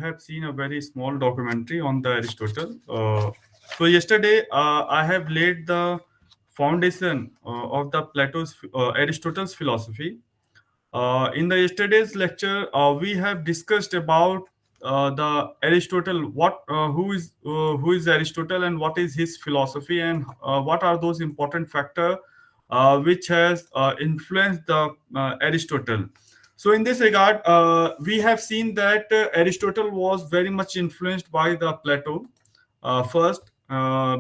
have seen a very small documentary on the Aristotle. So yesterday, I have laid the foundation of the Plato's Aristotle's philosophy. In the yesterday's lecture, we have discussed about the Aristotle, who is Aristotle and what is his philosophy, and what are those important factors which has influenced the Aristotle. So in this regard, we have seen that Aristotle was very much influenced by the Plato. First,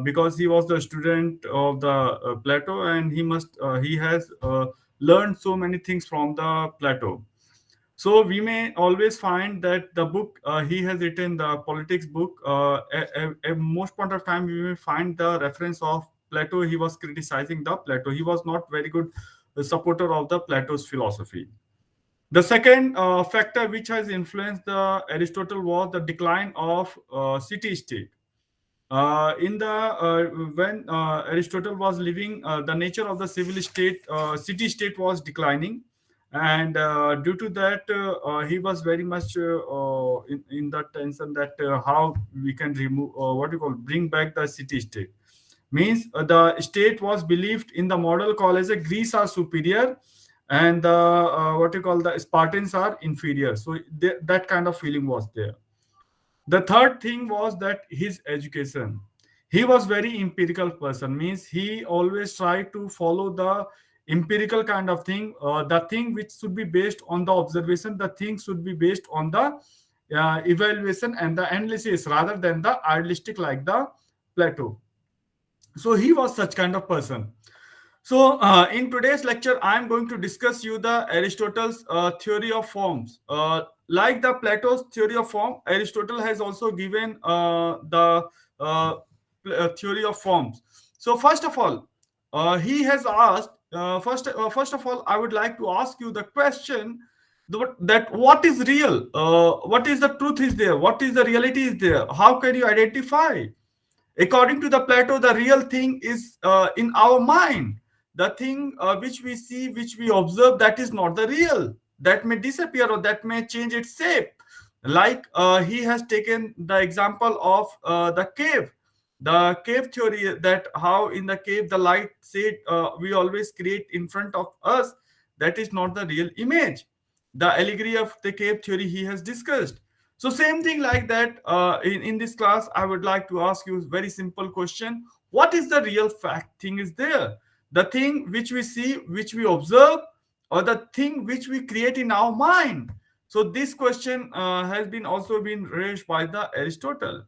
because he was the student of the Plato, and he has learned so many things from the Plato. So we may always find that the book he has written, the politics book, at most point of time we may find the reference of Plato. He was criticizing the Plato. He was not very good supporter of the Plato's philosophy. The second factor which has influenced the Aristotle was the decline of city-state. In the When Aristotle was living, the nature of the civil state, city-state was declining, and due to that, he was very much in that tension that how we can remove what you call bring back the city-state. Means the state was believed in the model called as a Greece are superior, and the what you call the Spartans are inferior. So that kind of feeling was there. The third thing was that his education. He was very empirical person. Means he always tried to follow the empirical kind of thing. The thing which should be based on the observation. The thing should be based on the evaluation and the analysis rather than the idealistic like the Plato. So he was such kind of person. So, in today's lecture, I am going to discuss you the Aristotle's theory of forms. Like the Plato's theory of form, Aristotle has also given the theory of forms. So, first of all, he has asked. First of all, I would like to ask you the question that what is real? What is the truth is there? What is the reality is there? How can you identify? According to the Plato, the real thing is in our mind. The thing which we see, which we observe, that is not the real. That may disappear or that may change its shape. Like he has taken the example of the cave theory, that how in the cave the light said we always create in front of us. That is not the real image. The allegory of the cave theory he has discussed. So same thing like that. In this class, I would like to ask you a very simple question. What is the real fact thing is there? The thing which we see, which we observe, or the thing which we create in our mind? So this question has been also been raised by the Aristotle.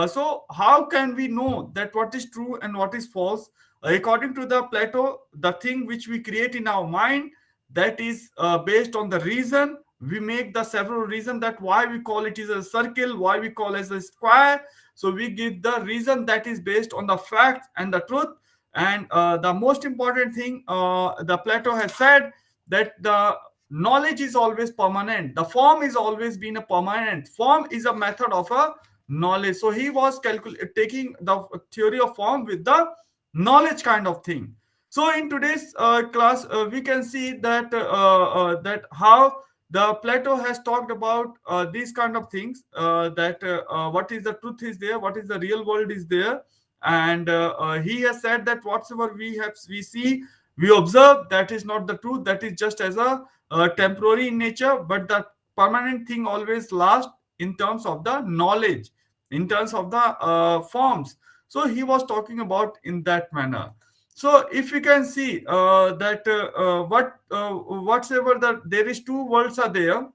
So how can we know that what is true and what is false? According to the Plato, the thing which we create in our mind, that is based on the reason. We make the several reason that why we call it is a circle, why we call it as a square. So we give the reason that is based on the fact and the truth. And the most important thing, the Plato has said that the knowledge is always permanent. The form is always been a permanent. Form is a method of a knowledge. So he was taking the theory of form with the knowledge kind of thing. So in today's class, we can see that that how the Plato has talked about these kind of things. That what is the truth is there, what is the real world is there, and he has said that whatsoever we see, we observe, that is not the truth. That is just as a temporary in nature, but the permanent thing always lasts in terms of the knowledge, in terms of the forms. So he was talking about in that manner. So if you can see that whatsoever that there is two worlds are there.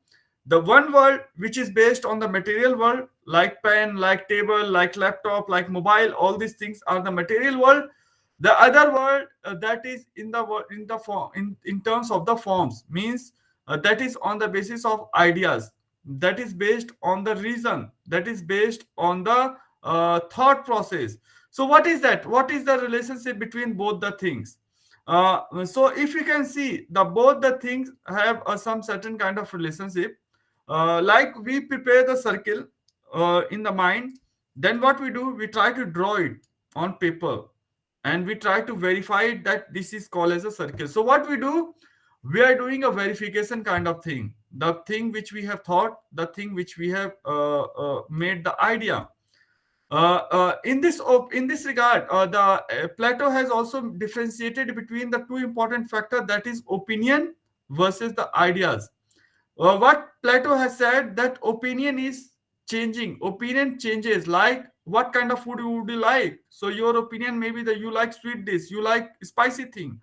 The one world which is based on the material world, like pen, like table, like laptop, like mobile, all these things are the material world. The other world that is in the in the form, in terms of the forms, means that is on the basis of ideas, that is based on the reason, that is based on the thought process. So what is that? What is the relationship between both the things? So if you can see, the both the things have some certain kind of relationship. Like we prepare the circle in the mind, then what we do, we try to draw it on paper, and we try to verify it that this is called as a circle. So what we do, We are doing a verification kind of thing. The thing which we have thought, the thing which we have made the idea. In this regard, the Plato has also differentiated between the two important factors, that is opinion versus the ideas. What Plato has said, that opinion is changing. Opinion changes. Like what kind of food would you like? So your opinion maybe that you like sweet dish, you like spicy thing.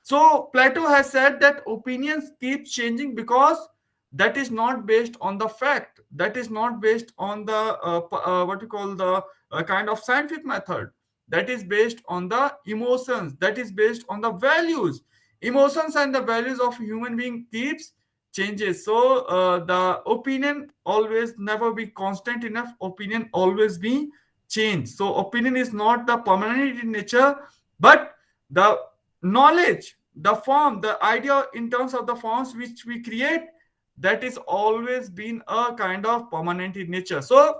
So Plato has said that opinions keep changing because that is not based on the fact. That is not based on the what you call the kind of scientific method. That is based on the emotions. That is based on the values. Emotions and the values of human being keeps changes. So the opinion always never be constant enough. Opinion always be changed. So opinion is not the permanent in nature, but the knowledge, the form, the idea in terms of the forms which we create, that is always been a kind of permanent in nature. So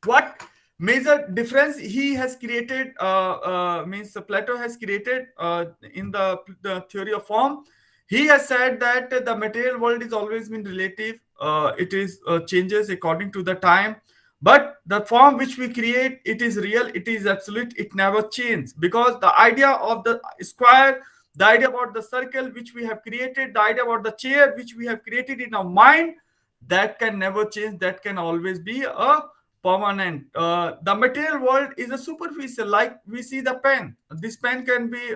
what major difference he has created, means Plato has created in the theory of form. He has said that the material world is always been relative. It is changes according to the time, but the form which we create, it is real, it is absolute, it never changes, because the idea of the square, the idea about the circle which we have created, the idea about the chair which we have created in our mind, that can never change, that can always be a permanent. The material world is a superficial, like we see the pen. This pen can be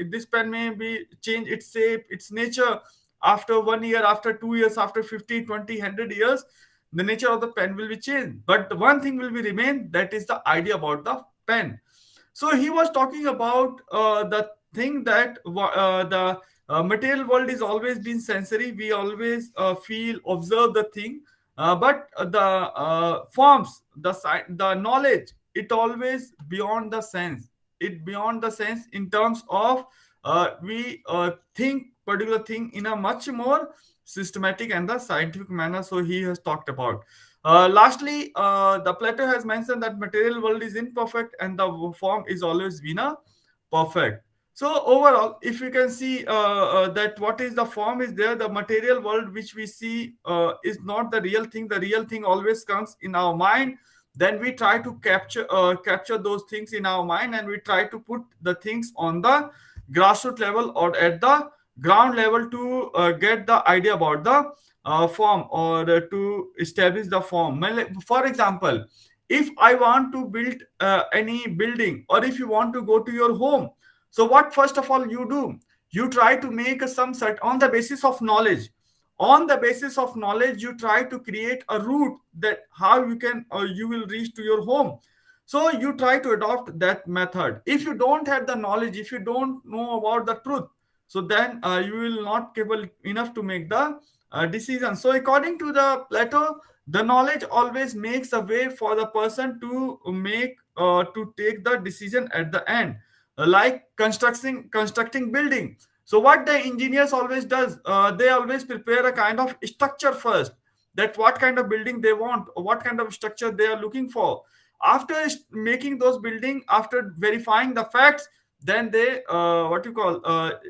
this pen may be change its shape, its nature after 1 year, after 2 years, after 50, 20, 100 years. The nature of the pen will be changed, but the one thing will be remain, that is the idea about the pen. So he was talking about the thing that the material world is always been sensory. We always feel, observe the thing, but the forms, the knowledge, it always beyond the sense. It beyond the sense in terms of we think particular thing in a much more systematic and the scientific manner. So he has talked about. Lastly, the Plato has mentioned that material world is imperfect and the form is always been a perfect. So overall, if you can see that what is the form is there, the material world which we see is not the real thing. The real thing always comes in our mind. Then we try to capture those things in our mind, and we try to put the things on the grassroots level or at the ground level to get the idea about the form, or to establish the form. For example, if I want to build any building, or if you want to go to your home, so what first of all you do, you try to make some set on the basis of knowledge. On the basis of knowledge, you try to create a route that how you can you will reach to your home. So you try to adopt that method. If you don't have the knowledge, if you don't know about the truth, so then you will not capable enough to make the decision. So according to the Plato, the knowledge always makes a way for the person to make to take the decision at the end. Like constructing building. So what the engineers always does, they always prepare a kind of structure first, that what kind of building they want, or what kind of structure they are looking for. After making those building, after verifying the facts, then they what you call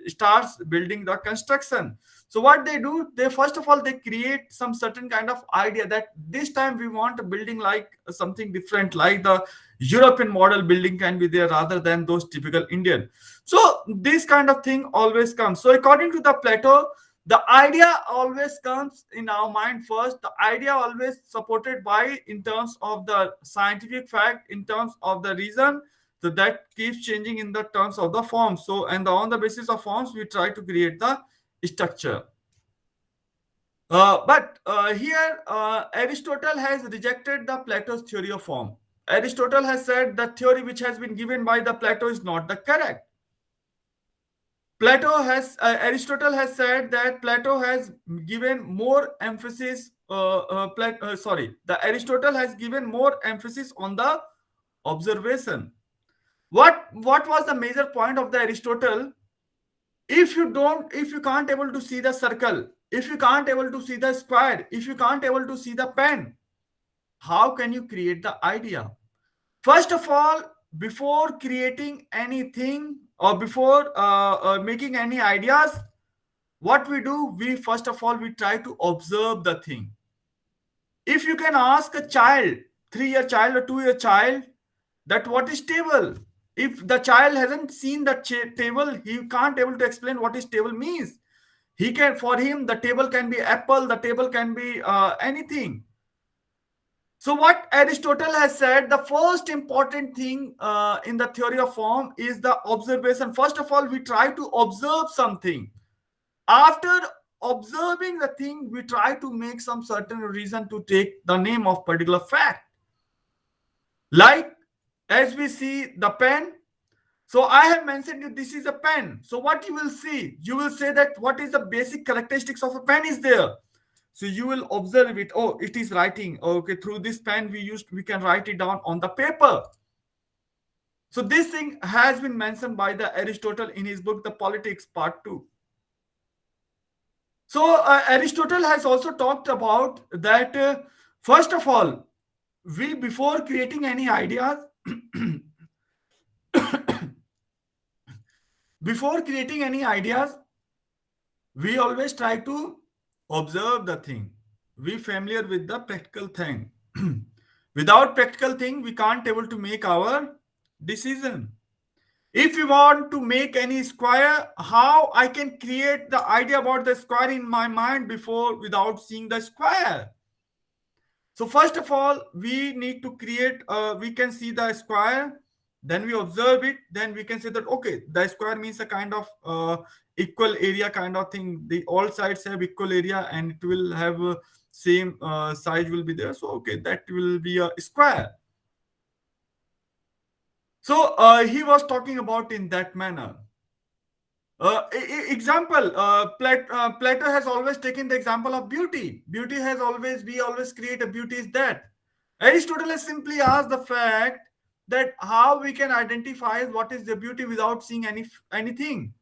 starts building the construction. So what they do, they first of all they create some certain kind of idea, that this time we want a building like something different, like the European model building can be there rather than those typical Indian. So this kind of thing always comes. So according to the Plato, the idea always comes in our mind first. The idea always supported by in terms of the scientific fact, in terms of the reason. So that keeps changing in the terms of the form. So and on the basis of forms, we try to create the structure. But here, Aristotle has rejected the Plato's theory of form. Aristotle has said the theory which has been given by the Plato is not the correct. Aristotle has said that Plato has given more emphasis. The Aristotle has given more emphasis on the observation. What was the major point of the Aristotle? If you can't able to see the circle, if you can't able to see the square, if you can't able to see the pen, how can you create the idea? First of all, before creating anything, or before making any ideas, what we do, we first of all we try to observe the thing. If you can ask a child, 3-year child or 2-year child, that what is table, if the child hasn't seen the table, he can't able to explain what is table means. He can, for him the table can be apple, the table can be anything. So what Aristotle has said, the first important thing in the theory of form is the observation. First of all, we try to observe something. After observing the thing, we try to make some certain reason to take the name of particular fact. Like, as we see the pen. So I have mentioned you this is a pen. So what you will see, you will say that what is the basic characteristics of a pen is there. So you will observe it. Oh, it is writing. Okay, through this pen we can write it down on the paper. So this thing has been mentioned by the Aristotle in his book, The Politics, Part 2. So Aristotle has also talked about that. First of all, we before creating any ideas, before creating any ideas, we always try to observe the thing. We familiar with the practical thing. Without practical thing, we can't able to make our decision. If we want to make any square, how I can create the idea about the square in my mind before without seeing the square? So first of all, we need to create, we can see the square, then we observe it, then we can say that, okay, the square means a kind of equal area kind of thing. The all sides have equal area and it will have same size will be there. So, okay, that will be a square. So he was talking about in that manner. Example, Plato has always taken the example of beauty. Beauty has always, we always create a beauty is that. Aristotle has simply asked the fact that how we can identify what is the beauty without seeing anything.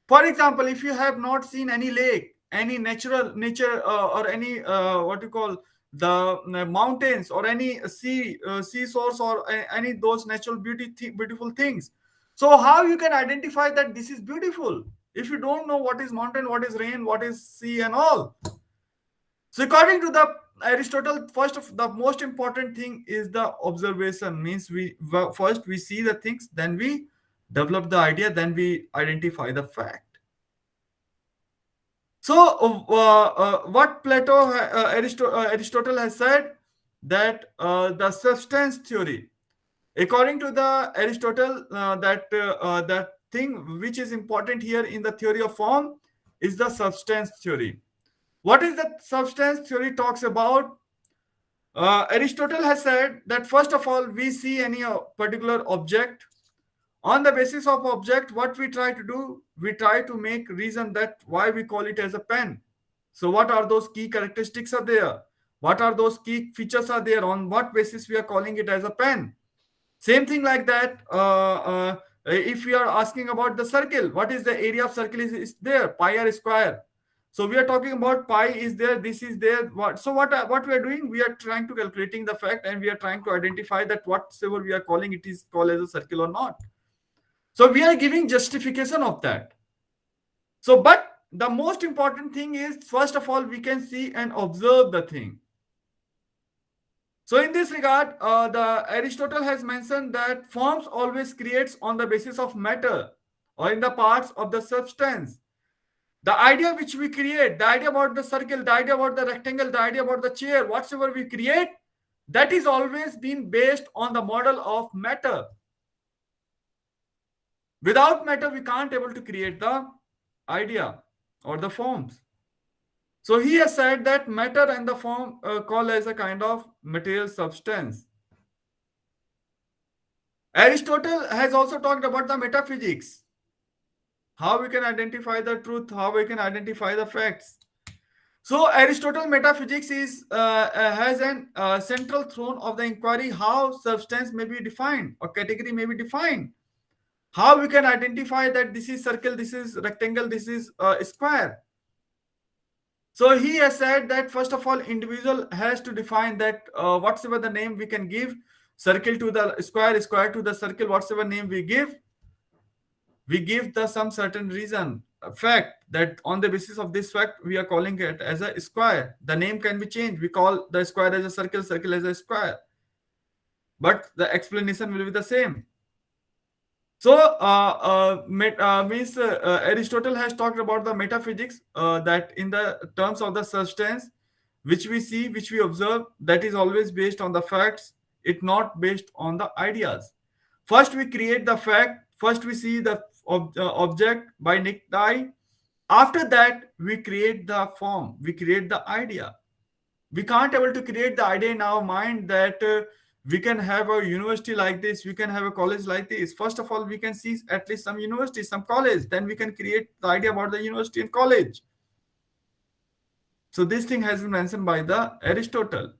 For example, if you have not seen any lake, any natural nature, or any what you call the mountains or any sea source or any those natural beautiful things, so how you can identify that this is beautiful if you don't know what is mountain, what is rain, what is sea and all? So according to the Aristotle, first of the most important thing is the observation. Means we first we see the things, then we develop the idea, then we identify the fact. So, what Aristotle has said, that the substance theory, according to the Aristotle, that thing which is important here in the theory of form is the substance theory. What is the substance theory talks about? Aristotle has said that first of all, we see any particular object. On the basis of object, what we try to do, we try to make reason that why we call it as a pen. So what are those key characteristics are there? What are those key features are there? On what basis we are calling it as a pen? Same thing like that. If we are asking about the circle, what is the area of circle is there? Pi r square. So we are talking about pi is there, this is there. What we are doing? We are trying to calculating the fact and we are trying to identify that whatever we are calling it is called as a circle or not. So we are giving justification of that. So, but the most important thing is, first of all, we can see and observe the thing. So in this regard, the Aristotle has mentioned that forms always creates on the basis of matter or in the parts of the substance. The idea which we create, the idea about the circle, the idea about the rectangle, the idea about the chair, whatsoever we create, that is always been based on the model of matter. Without matter, we can't able to create the idea or the forms. So he has said that matter and the form call as a kind of material substance. Aristotle has also talked about the metaphysics, how we can identify the truth, how we can identify the facts. So Aristotle metaphysics is has an central throne of the inquiry how substance may be defined or category may be defined. How we can identify that this is circle, this is rectangle, this is square. So he has said that first of all, individual has to define that whatsoever the name we can give, circle to the square, square to the circle, whatsoever name we give. we give the some certain reason, a fact, that on the basis of this fact we are calling it as a square. The name can be changed. We call the square as a circle, circle as a square, but the explanation will be the same. So, Aristotle has talked about the metaphysics, that in the terms of the substance which we see, which we observe, that is always based on the facts, it not based on the ideas. First, we create the fact. First, we see the object by naked eye. After that, we create the form. We create the idea. We can't able to create the idea in our mind that we can have a university like this, we can have a college like this. First of all, we can see at least some university, some college, then we can create the idea about the university and college. So this thing has been mentioned by the Aristotle.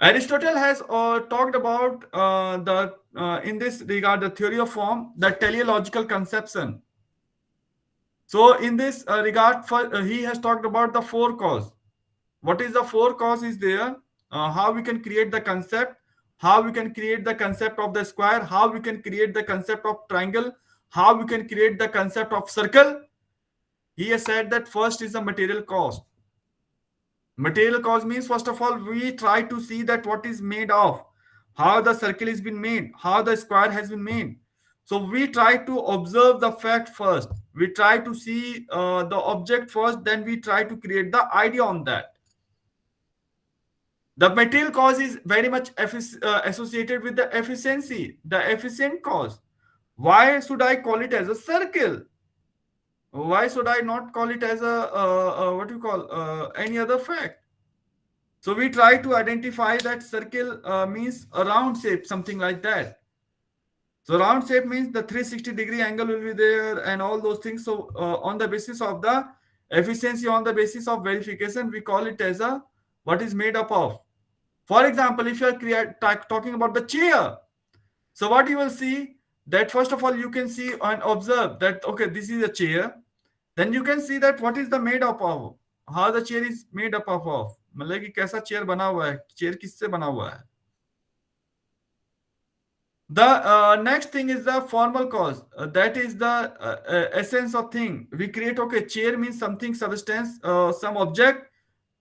Aristotle has talked about the in this regard the theory of form, the teleological conception. So in this regard, he has talked about the four cause. What is the four cause is there, how we can create the concept, how we can create the concept of the square, how we can create the concept of triangle, how we can create the concept of circle. He has said that first is the material cause. Material cause means first of all we try to see that what is made of, how the circle has been made, how the square has been made. So we try to observe the fact first, we try to see the object first, then we try to create the idea on that. The material cause is very much associated with the efficiency, the efficient cause. Why should I call it as a circle? Why should I not call it as a what you call any other fact? So we try to identify that circle means a round shape, something like that. So round shape means the 360-degree angle will be there and all those things. So on the basis of the efficiency, on the basis of verification, we call it as a what is made up of. For example, if you are talking about the chair, so what you will see that first of all you can see and observe that okay, this is a chair. Then you can see that what is the made up of, how the chair is made up of, मतलब कि कैसा chair बना हुआ है, chair किससे बना हुआ है. The next thing is the formal cause. That is the essence of thing. We create, okay, chair means something, substance, some object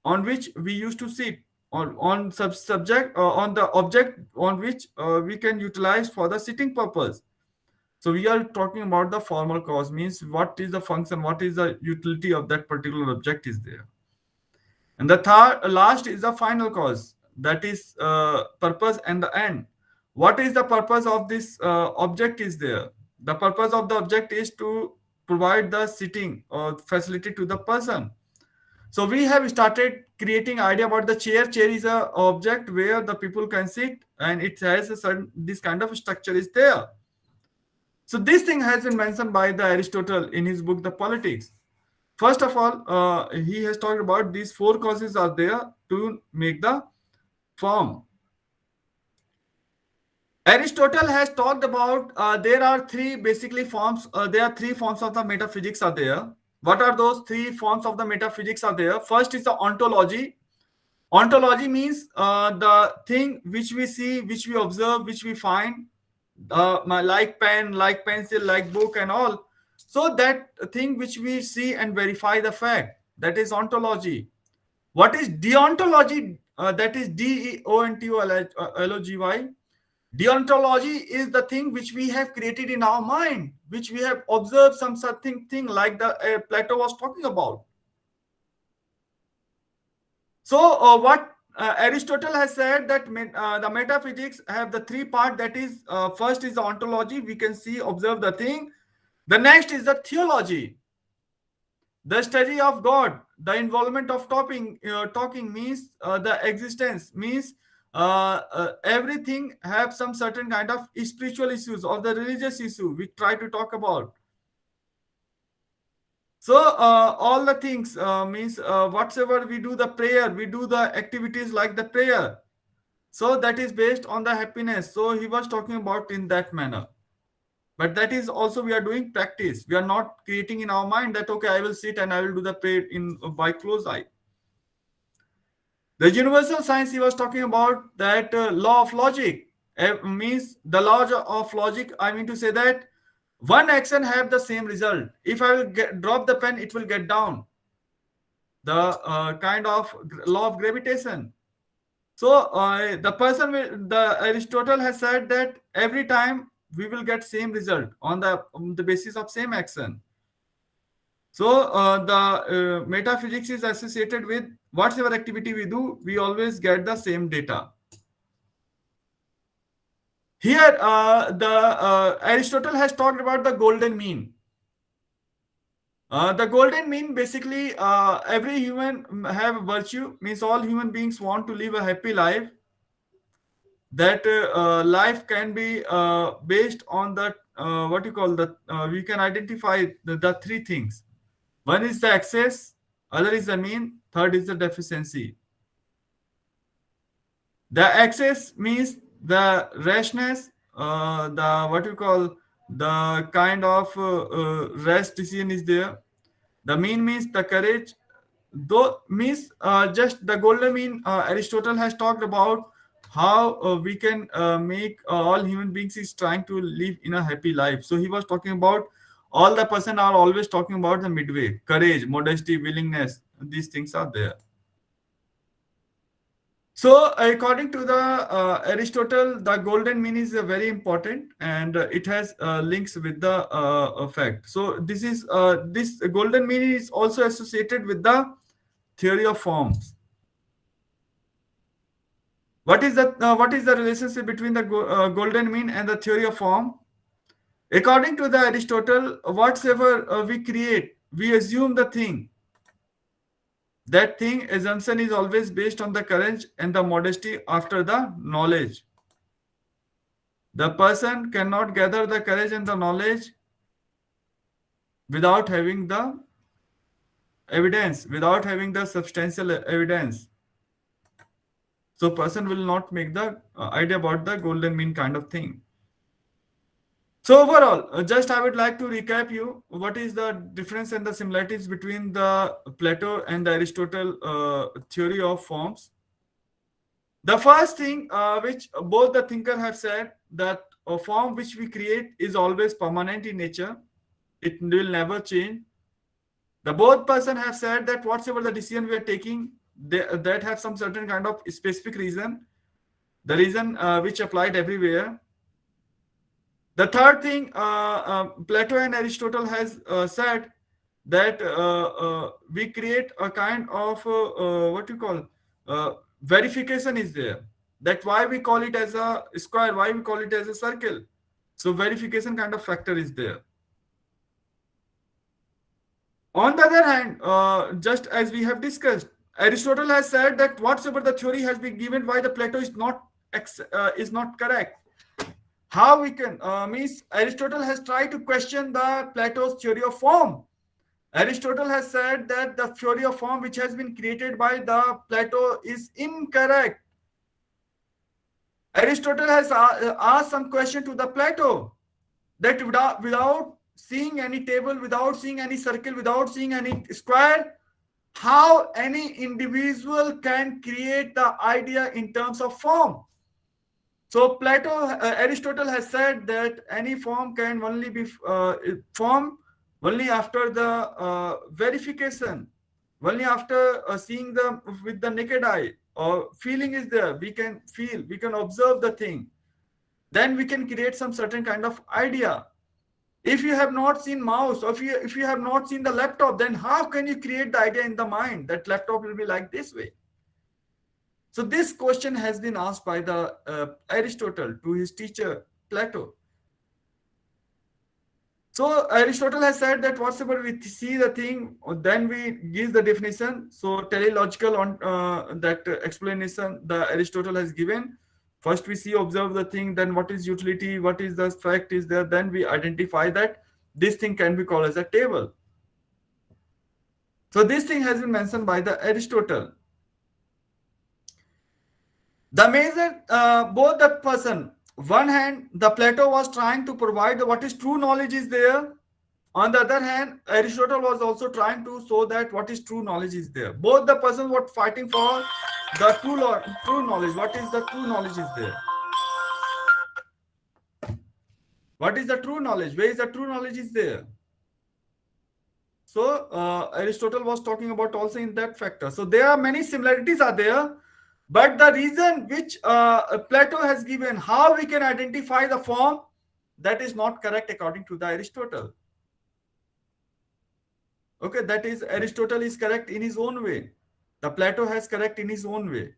on which we used to sit, on subject, on the object on which we can utilize for the sitting purpose. So we are talking about the formal cause, means what is the function, what is the utility of that particular object is there. And the last is the final cause, that is purpose and the end. What is the purpose of this object is there? The purpose of the object is to provide the sitting or facility to the person. So we have started creating idea about the chair. Chair is a object where the people can sit, and it has a certain this kind of structure is there. So this thing has been mentioned by the Aristotle in his book The Politics. First of all, he has talked about these four causes are there to make the form. Aristotle has talked about there are three basically forms. There are three forms of the metaphysics are there. What are those three forms of the metaphysics are there? First is the ontology. Ontology means the thing which we see, which we observe, which we find, like pen, like pencil, like book and all. So that thing which we see and verify the fact, that is ontology. What is deontology? That is Deontology. Deontology is the thing which we have created in our mind, which we have observed some certain thing like the Plato was talking about. So what Aristotle has said that the metaphysics have the three part. That is, first is the ontology. We can see, observe the thing. The next is the theology, the study of God. The involvement of talking means the existence means everything have some certain kind of spiritual issues or the religious issue we try to talk about. So all the things means whatsoever we do the prayer, we do the activities like the prayer. So that is based on the happiness. So he was talking about in that manner. But that is also we are doing practice. We are not creating in our mind that okay, I will sit and I will do the prayer in by closed eye. The universal science he was talking about, that law of logic means the law of logic. I mean to say that one action have the same result. If I will drop the pen, it will get down. The kind of law of gravitation. So the Aristotle has said that every time we will get same result on the basis of same action. So the metaphysics is associated with whatever activity we do, we always get the same data. Here, the Aristotle has talked about the golden mean. The golden mean, basically, every human have virtue, means all human beings want to live a happy life. That life can be based on the what you call the we can identify the three things. One is the excess, other is the mean, third is the deficiency. The excess means the rashness, the what you call the kind of rash decision is there. The mean means the courage. Though means just the golden mean. Aristotle has talked about how we can make all human beings is trying to live in a happy life. So he was talking about all the person are always talking about the midway, courage, modesty, willingness. These things are there. So, according to the Aristotle, the golden mean is very important, and it has links with the fact. So, this golden mean is also associated with the theory of forms. What is the relationship between the golden mean and the theory of form? According to the Aristotle, whatsoever we create, we assume the thing. That thing assumption is always based on the courage and the modesty after the knowledge. The person cannot gather the courage and the knowledge without having the evidence, without having the substantial evidence. So person will not make the idea about the golden mean kind of thing. So overall, just I would like to recap you what is the difference and the similarities between the Plato and the Aristotle theory of forms. The first thing which both the thinker have said, that a form which we create is always permanent in nature. It will never change. The both person have said that whatsoever the decision we are taking, that have some certain kind of specific reason. The reason which applied everywhere. The third thing, Plato and Aristotle has said that we create a kind of what you call verification is there. That why we call it as a square, why we call it as a circle. So verification kind of factor is there. On the other hand, just as we have discussed, Aristotle has said that whatsoever the theory has been given by the Plato is not correct. How we can means Aristotle has tried to question the Plato's theory of form. Aristotle has said that the theory of form which has been created by the Plato is incorrect. Aristotle has asked some question to the Plato, that without seeing any table, without seeing any circle, without seeing any square, how any individual can create the idea in terms of form. So Aristotle has said that any form can only be formed only after the verification, only after seeing them with the naked eye, or feeling is there. We can feel, we can observe the thing. Then we can create some certain kind of idea. If you have not seen mouse, or if you have not seen the laptop, then how can you create the idea in the mind that laptop will be like this way? So this question has been asked by the Aristotle to his teacher Plato. So Aristotle has said that whatsoever we see the thing, then we give the definition. So teleological on that explanation the Aristotle has given. First we see, observe the thing, then what is utility, what is the fact is there, then we identify that this thing can be called as a table. So this thing has been mentioned by the Aristotle. The major, both the person, one hand, the Plato was trying to provide what is true knowledge is there. On the other hand, Aristotle was also trying to show that what is true knowledge is there. Both the persons were fighting for the true knowledge. What is the true knowledge is there. What is the true knowledge? Where is the true knowledge is there? So Aristotle was talking about also in that factor. So there are many similarities are there, but the reason which Plato has given, how we can identify the form, that is not correct according to the Aristotle. Okay, that is Aristotle is correct in his own way. The Plato has correct in his own way.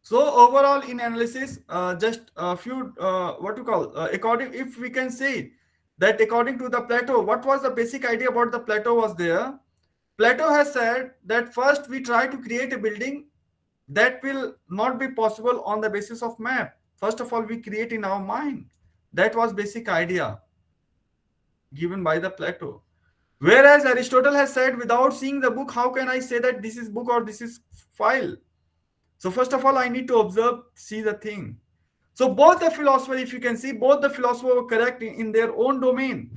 So overall, in analysis, just a few what you call according, if we can say that according to the Plato, what was the basic idea about the Plato was there. Plato has said that first we try to create a building that will not be possible on the basis of map. First of all, we create in our mind. That was basic idea given by the Plato. Whereas Aristotle has said, without seeing the book, how can I say that this is book or this is file? So first of all, I need to observe, see the thing. So both the philosophers, if you can see, both the philosophers were correct in their own domain.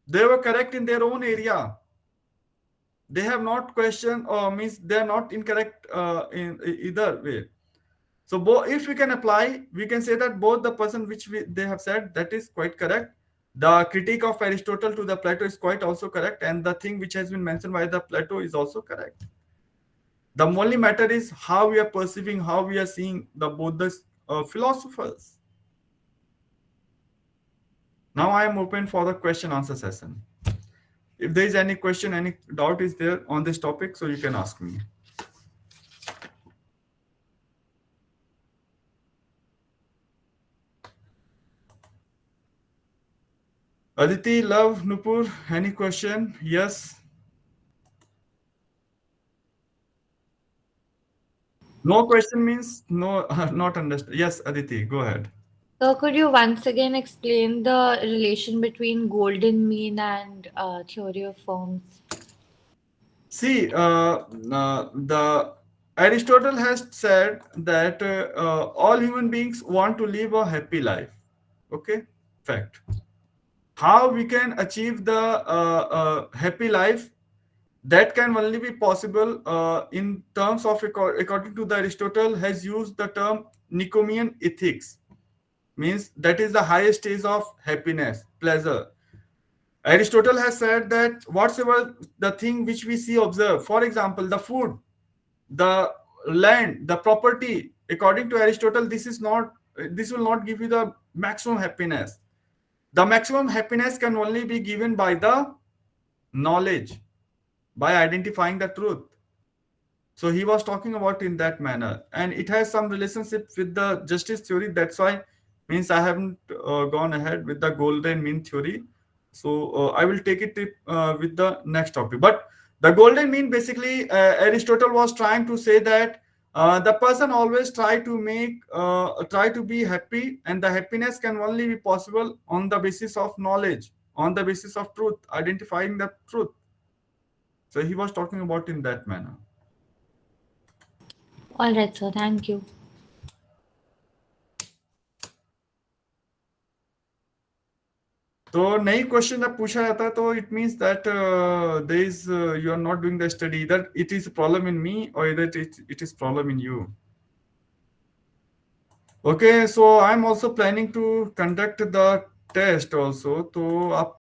They were correct in their own area. They have not questioned or means they are not incorrect in either way. So if we can apply, we can say that both the person which they have said, that is quite correct. The critique of Aristotle to the Plato is quite also correct, and the thing which has been mentioned by the Plato is also correct. The only matter is how we are perceiving, how we are seeing the both the philosophers. Now I am open for the question answer session. If there is any question, any doubt is there on this topic, so you can ask me. Aditi, Love, Nupur, any question? Yes. No question means no, not understand. Yes, Aditi, go ahead. So, could you once again explain the relation between golden mean and theory of forms? See, the Aristotle has said that all human beings want to live a happy life. Okay, fact. How we can achieve the happy life, that can only be possible in terms of, according to the Aristotle, has used the term Nicomachean ethics, means that is the highest stage of happiness, pleasure. Aristotle has said that whatsoever the thing which we see, observe, for example, the food, the land, the property, according to Aristotle, this will not give you the maximum happiness. The maximum happiness can only be given by the knowledge, by identifying the truth. So he was talking about in that manner, and it has some relationship with the justice theory. That's why, means I haven't gone ahead with the golden mean theory. So I will take it with the next topic. But the golden mean, basically, Aristotle was trying to say that the person always try to be happy, and the happiness can only be possible on the basis of knowledge, on the basis of truth, identifying the truth. So he was talking about in that manner. All right, sir. Thank you. तो नई question जब पूछा जाता है तो it means that there is you are not doing the study, इधर it is problem in me और इधर it is problem in you. Okay, so I'm also planning to conduct the test also. तो आप